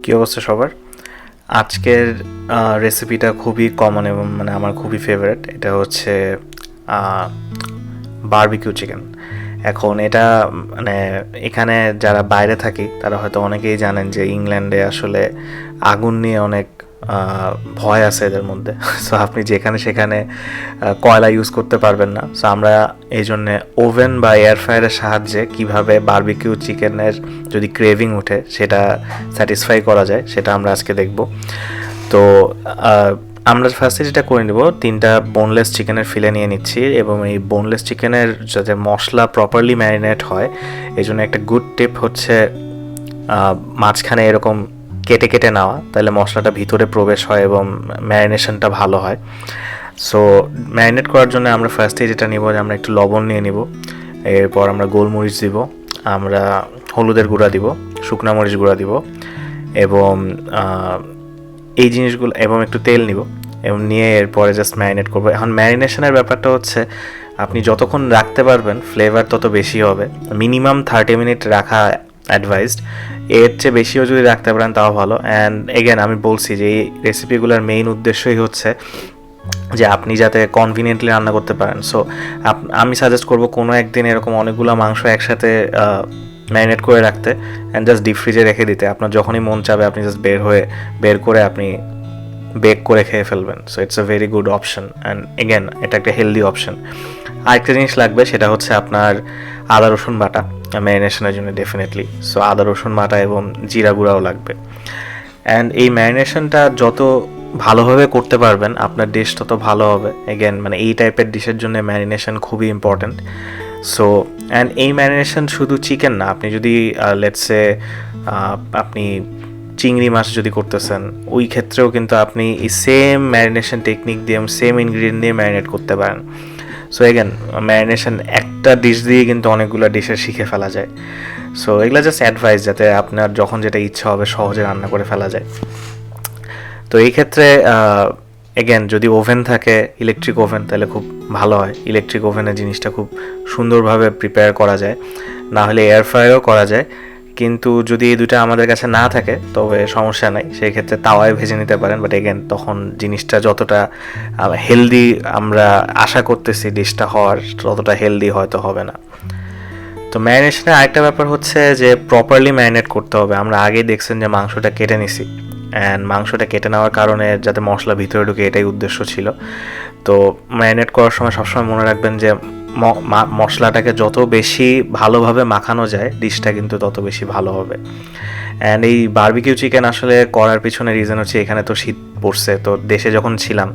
কী অবস্থা সবার? আজকের রেসিপিটা খুবই কমন এবং মানে আমার খুবই ফেভারিট। এটা হচ্ছে বারবিকিউ চিকেন। এখন এটা মানে এখানে যারা বাইরে থাকি তারা হয়তো অনেকেই জানেন যে ইংল্যান্ডে আসলে আগুন নিয়ে অনেক ভয় আছে এদের মধ্যে। সো আপনি যেখানে সেখানে কয়লা ইউজ করতে পারবেন না। সো আমরা এই জন্যে ওভেন বা এয়ার ফ্রায়ারের সাহায্যে কীভাবে বারবিকিউ চিকেনের যদি ক্রেভিং ওঠে সেটা স্যাটিসফাই করা যায় সেটা আমরা আজকে দেখব। তো আমরা ফার্স্টে যেটা করে নেব, 3টা বোনলেস চিকেনের ফিলে নিয়ে নিচ্ছি এবং এই বোনলেস চিকেনের যাতে মশলা প্রপারলি ম্যারিনেট হয় এই জন্য একটা গুড টিপ হচ্ছে মাঝখানে এরকম কেটে কেটে নেওয়া, তাহলে মশলাটা ভিতরে প্রবেশ হয় এবং ম্যারিনেশনটা ভালো হয়। সো ম্যারিনেট করার জন্য আমরা ফার্স্টে যেটা নিব যে আমরা একটু লবণ নিয়ে নিব, এরপর আমরা গোলমরিচ দিব, আমরা হলুদের গুঁড়া দিব, শুকনা মরিচ গুঁড়া দিব এবং এই জিনিসগুলো এবং একটু তেল নিব এবং নিয়ে এরপরে জাস্ট ম্যারিনেট করবো। এখন ম্যারিনেশনের ব্যাপারটা হচ্ছে আপনি যতক্ষণ রাখতে পারবেন ফ্লেভার তত বেশি হবে। মিনিমাম 30 মিনিট রাখা অ্যাডভাইসড, এর চেয়ে বেশিও যদি রাখতে পারেন তাও ভালো। অ্যান্ড এগেন আমি বলছি যে এই রেসিপিগুলোর মেইন উদ্দেশ্যই হচ্ছে যে আপনি যাতে কনভিনিয়েন্টলি রান্না করতে পারেন। সো আমি সাজেস্ট করবো কোনো একদিন এরকম অনেকগুলো মাংস একসাথে ম্যারিনেট করে রাখতে অ্যান্ড জাস্ট ডিপ ফ্রিজে রেখে দিতে। আপনার যখনই মন চাবে আপনি জাস্ট বের করে আপনি বেক করে খেয়ে ফেলবেন। So it's a very good option and again এটা একটা হেলদি অপশন। আরেকটা জিনিস লাগবে, সেটা হচ্ছে আপনার আদা রসুন বাটা ম্যারিনেশনের জন্য ডেফিনেটলি। সো আদা রসুন বাটা এবং জিরা গুঁড়াও লাগবে। অ্যান্ড এই ম্যারিনেশনটা যত ভালোভাবে করতে পারবেন আপনার ডিশ তত ভালো হবে। এগেন মানে এই টাইপের ডিশের জন্য ম্যারিনেশন খুবই ইম্পর্ট্যান্ট। সো অ্যান্ড এই ম্যারিনেশন শুধু চিকেন না, আপনি যদি লেটসে আপনি চিংড়ি মাছ যদি করতেছেন ওই ক্ষেত্রেও কিন্তু আপনি এই সেম ম্যারিনেশন টেকনিক দিয়ে সেম ইনগ্রিডিয়েন্ট দিয়ে ম্যারিনেট করতে পারেন। সো এগেন ম্যারিনেশন একটা ডিশ দিয়ে কিন্তু অনেকগুলো ডিশে শিখে ফেলা যায়। সো এগুলো জাস্ট অ্যাডভাইস যাতে আপনার যখন যেটা ইচ্ছা হবে সহজে রান্না করে ফেলা যায়। তো এই ক্ষেত্রে এগেন যদি ওভেন থাকে ইলেকট্রিক ওভেন তাহলে খুব ভালো হয়। ইলেকট্রিক ওভেনে জিনিসটা খুব সুন্দরভাবে প্রিপেয়ার করা যায়, না হলে এয়ার ফ্রায়ারও করা যায়। কিন্তু যদি এই দুটো আমাদের কাছে না থাকে তবে সমস্যা নাই, সেই ক্ষেত্রে তাওয়ায় ভেজে নিতে পারেন। বাট এগেন তখন জিনিসটা যতটা হেলদি আমরা আশা করতেছি ডিশটা হওয়ার ততটা হেলদি হয়তো হবে না। তো ম্যারিনেশনের আরেকটা ব্যাপার হচ্ছে যে প্রপারলি ম্যারিনেট করতে হবে। আমরা আগেই দেখছেন যে মাংসটা কেটে নিছি অ্যান্ড মাংসটা কেটে নেওয়ার কারণে যাতে মশলা ভিতরে ঢুকে এটাই উদ্দেশ্য ছিল। তো ম্যারিনেট করার সময় সবসময় মনে রাখবেন যে মশলাটাকে যত বেশি ভালোভাবে মাখানো যায় ডিশটা কিন্তু তত বেশি ভালো হবে। অ্যান্ড এই বারবিকিউ চিকেন আসলে করার পিছনে রিজন হচ্ছে এখানে তো শীত পড়ছে, তো দেশে যখন ছিলাম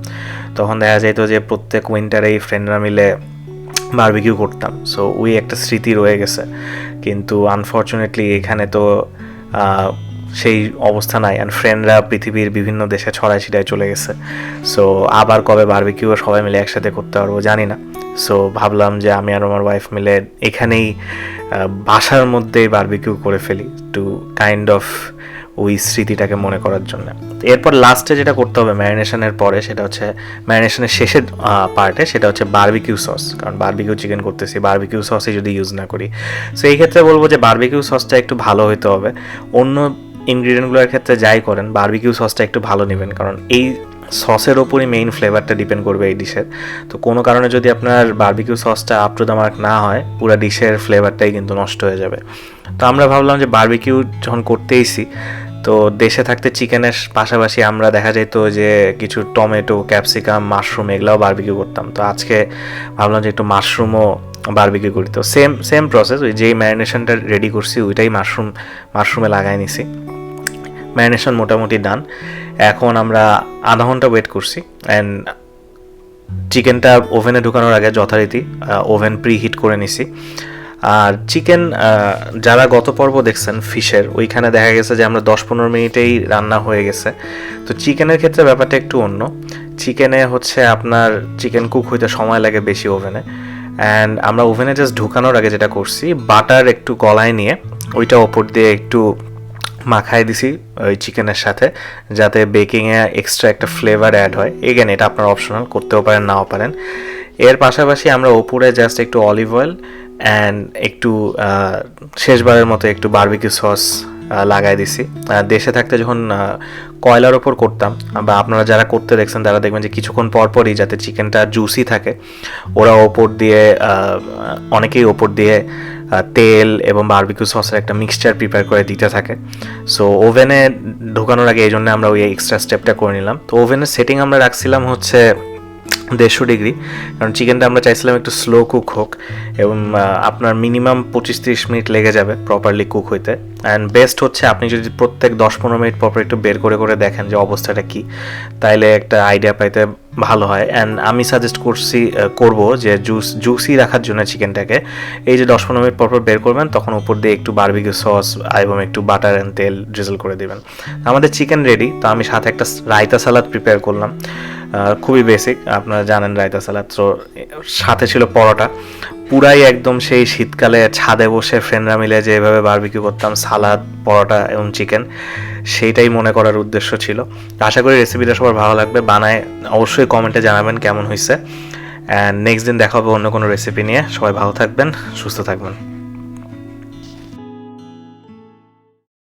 তখন দেখা যেত যে প্রত্যেক উইন্টারেই ফ্রেন্ডরা মিলে বারবিকিউ করতাম। সো ওই একটা স্মৃতি রয়ে গেছে, কিন্তু আনফর্চুনেটলি এখানে তো সেই অবস্থা নাই অ্যান্ড ফ্রেন্ডরা পৃথিবীর বিভিন্ন দেশে ছড়ায় ছিটায় চলে গেছে। সো আবার কবে বারবিকিউ সবাই মিলে একসাথে করতে পারবো জানি না। সো ভাবলাম যে আমি আর আমার ওয়াইফ মিলে এখানেই বাসার মধ্যেই বারবিকিউ করে ফেলি টু কাইন্ড অফ ওই স্মৃতিটাকে মনে করার জন্য। এরপর লাস্টে যেটা করতে হবে ম্যারিনেশনের পরে সেটা হচ্ছে ম্যারিনেশনের শেষের পার্টে, সেটা হচ্ছে বারবিকিউ সস। কারণ বারবিকিউ চিকেন করতেছি বারবিকিউ সসই যদি ইউজ না করি। সো এই ক্ষেত্রে বলবো যে বারবিকিউ সসটা একটু ভালো হইতে হবে। অন্য ইনগ্রিডিয়েন্টগুলোর ক্ষেত্রে যাই করেন বারবিকিউ সসটা একটু ভালো নেবেন, কারণ এই সসের ওপরই মেইন ফ্লেভারটা ডিপেন্ড করবে এই ডিশের। তো কোনো কারণে যদি আপনার বারবিকিউ সসটা আপ টু দ্য মার্ক না হয় পুরো ডিশের ফ্লেভারটাই কিন্তু নষ্ট হয়ে যাবে। তো আমরা ভাবলাম যে বারবিকিউ যখন করতেইছি তো দেশে থাকতে চিকেনের পাশাপাশি আমরা দেখা যেত যে কিছু টমেটো ক্যাপসিকাম মাশরুম এগুলাও বারবিকিউ করতাম। তো আজকে ভাবলাম যে একটু মাশরুমও বারবিকিউ করি। তো সেম প্রসেস, ওই যেই ম্যারিনেশনটা রেডি করছি ওইটাই মাশরুমে লাগাই নিছি। ম্যারিনেশন মোটামুটি ডান। এখন আমরা আধা ঘন্টা ওয়েট করছি অ্যান্ড চিকেনটা ওভেনে ঢুকানোর আগে যথারীতি ওভেন প্রি হিট করে নিছি। আর চিকেন যারা গত পর্ব দেখছেন ফিশের ওইখানে দেখা গেছে যে আমরা 10-15 মিনিটেই রান্না হয়ে গেছে। তো চিকেনের ক্ষেত্রে ব্যাপারটা একটু অন্য। চিকেনে হচ্ছে আপনার চিকেন কুক হইতে সময় লাগে বেশি ওভেনে। অ্যান্ড আমরা ওভেনে জাস্ট ঢুকানোর আগে যেটা করছি বাটার একটু গলায় নিয়ে ওইটা ওপর দিয়ে একটু মাখাই দিছি ওই চিকেনের সাথে, যাতে বেকিংয়ে এক্সট্রা একটা ফ্লেভার অ্যাড হয়। এগেন এটা আপনার অপশনাল, করতেও পারেন নাও পারেন। এর পাশাপাশি আমরা ওপরে জাস্ট একটু অলিভ অয়েল অ্যান্ড একটু শেষবারের মতো একটু বারবিকিউ সস লাগাই দিছি। দেশে থাকতে যখন কয়লার ওপর করতাম, বা আপনারা যারা করতে দেখছেন তারা দেখবেন যে কিছুক্ষণ পরপরই যাতে চিকেনটা জুসি থাকে ওরা ওপর দিয়ে অনেকেই ওপর দিয়ে তেল এবং বারবিকিউ সসের একটা মিক্সচার প্রিপেয়ার করে দিতে থাকে। সো ওভেনে ঢোকানোর আগে এই জন্য আমরা ওই এক্সট্রা স্টেপটা করে নিলাম। তো ওভেনের সেটিং আমরা রাখছিলাম হচ্ছে 150 ডিগ্রি, কারণ চিকেনটা আমরা চাইছিলাম একটু স্লো কুক হোক এবং আপনার মিনিমাম 25-30 মিনিট লেগে যাবে প্রপারলি কুক হইতে। অ্যান্ড বেস্ট হচ্ছে আপনি যদি প্রত্যেক 10-15 মিনিট পর একটু বের করে করে দেখেন যে অবস্থাটা কী, তাইলে একটা আইডিয়া পাইতে ভালো হয়। অ্যান্ড আমি সাজেস্ট করব যে জুসি রাখার জন্য চিকেনটাকে এই যে 10-15 মিনিট পর বের করবেন, তখন উপর দিয়ে একটু বারবিকিউ সস এবং একটু বাটার অ্যান্ড তেল ড্রিজল করে দেবেন। আমাদের চিকেন রেডি। তো আমি সাথে একটা রায়তা সালাদ প্রিপেয়ার করলাম, খুবই বেসিক, আপনারা জানেন রায়তা সালাদ। তো সাথে ছিল পরোটা, পুরাই একদম সেই শীতকালে ছাদে বসে ফ্রেন্ডরা মিলে যেভাবে বারবিকিউ করতাম, সালাদ, পরোটা এবং চিকেন, সেইটাই মনে করার উদ্দেশ্য ছিল। আশা করি রেসিপিটা সবার ভালো লাগবে। বানায় অবশ্যই কমেন্টে জানাবেন কেমন হয়েছে। অ্যান্ড নেক্সট দিন দেখা হবে অন্য কোনো রেসিপি নিয়ে। সবাই ভালো থাকবেন, সুস্থ থাকবেন।